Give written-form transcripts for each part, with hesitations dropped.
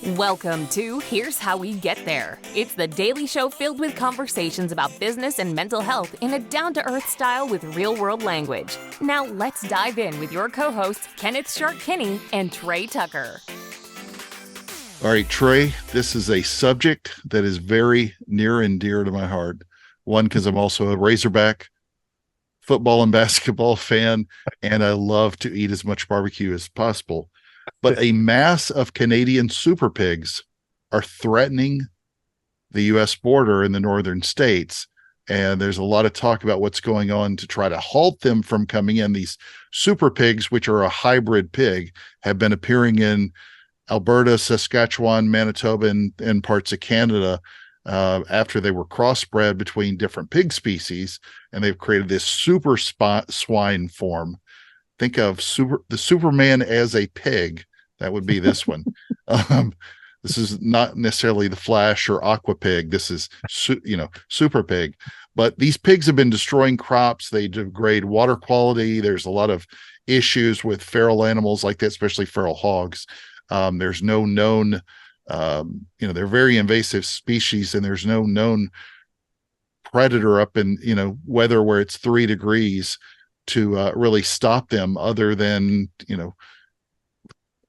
Welcome to Here's How We Get There. It's the daily show filled with conversations about business and mental health in a down-to-earth style with real-world language. Now let's dive in with your co-hosts, Kenneth Shark Kinney and Trey Tucker. All right, Trey, this is a subject that is very near and dear to my heart. One, because I'm also a Razorback football and basketball fan, and I love to eat as much barbecue as possible. But a mass of Canadian super pigs are threatening the U.S. border in the northern states. And there's a lot of talk about what's going on to try to halt them from coming in. These super pigs, which are a hybrid pig, have been appearing in Alberta, Saskatchewan, Manitoba, and parts of Canada after they were crossbred between different pig species. And they've created this super swine form. Think of the Superman as a pig. That would be this one. This is not necessarily the Flash or Aqua Pig. This is, Super Pig. But these pigs have been destroying crops. They degrade water quality. There's a lot of issues with feral animals like that, especially feral hogs. There's no known, they're very invasive species, and there's no known predator up in, weather where it's 3 degrees to really stop them other than,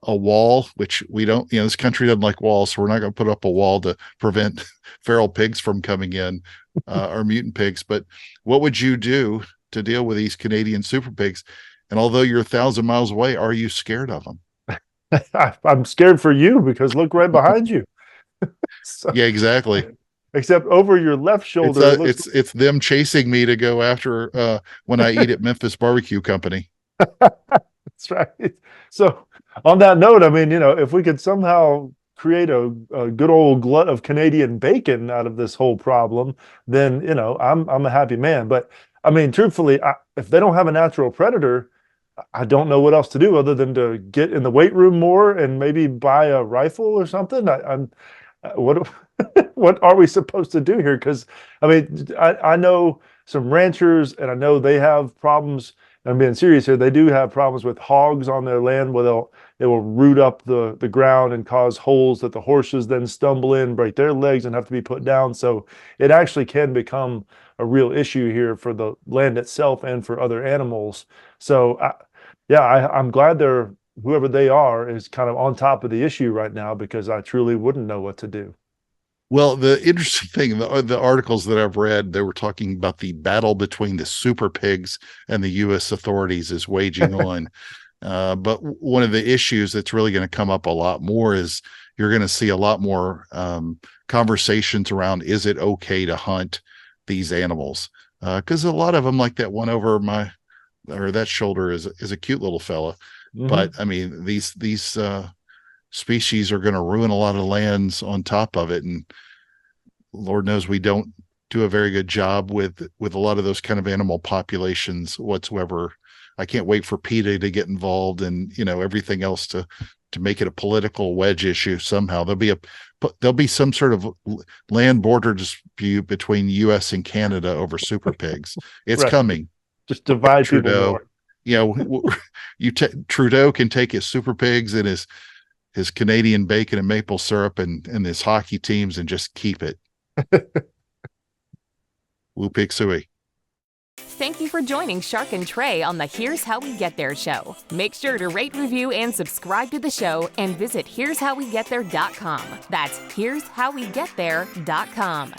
a wall, which we don't, this country doesn't like walls, so we're not going to put up a wall to prevent feral pigs from coming in or mutant pigs. But what would you do to deal with these Canadian super pigs? And although you're 1,000 miles away, are you scared of them? I'm scared for you because look right behind you. Yeah, exactly. Except over your left shoulder. It's them chasing me to go after when I eat at Memphis Barbecue Company. That's right. So on that note, I mean, if we could somehow create a good old glut of Canadian bacon out of this whole problem, then, I'm a happy man. But I mean, truthfully, if they don't have a natural predator, I don't know what else to do other than to get in the weight room more and maybe buy a rifle or something. What are we supposed to do here? Because I mean, I know some ranchers, and I know they have problems. I'm being serious here. They do have problems with hogs on their land where they will root up the ground and cause holes that the horses then stumble in, break their legs, and have to be put down. So it actually can become a real issue here for the land itself and for other animals. So I'm glad whoever they are is kind of on top of the issue right now, because I truly wouldn't know what to do. Well, the interesting thing, the articles that I've read, they were talking about the battle between the super pigs and the U.S. authorities is waging on. But one of the issues that's really going to come up a lot more is you're going to see a lot more conversations around, is it okay to hunt these animals? Because a lot of them, like that one over that shoulder, is a cute little fella. Mm-hmm. But I mean, these species are going to ruin a lot of lands on top of it, and Lord knows we don't do a very good job with a lot of those kind of animal populations whatsoever. I can't wait for PETA to get involved and everything else to make it a political wedge issue somehow. There'll be some sort of land border dispute between U.S. and Canada over super pigs. It's right. Coming. Just divide Trudeau. Trudeau can take his super pigs and his Canadian bacon and maple syrup and his hockey teams and just keep it. Woo pig suey. Thank you for joining Shark and Trey on the Here's How We Get There show. Make sure to rate, review, and subscribe to the show, and visit here'showwegetthere.com. That's here'showwegetthere.com.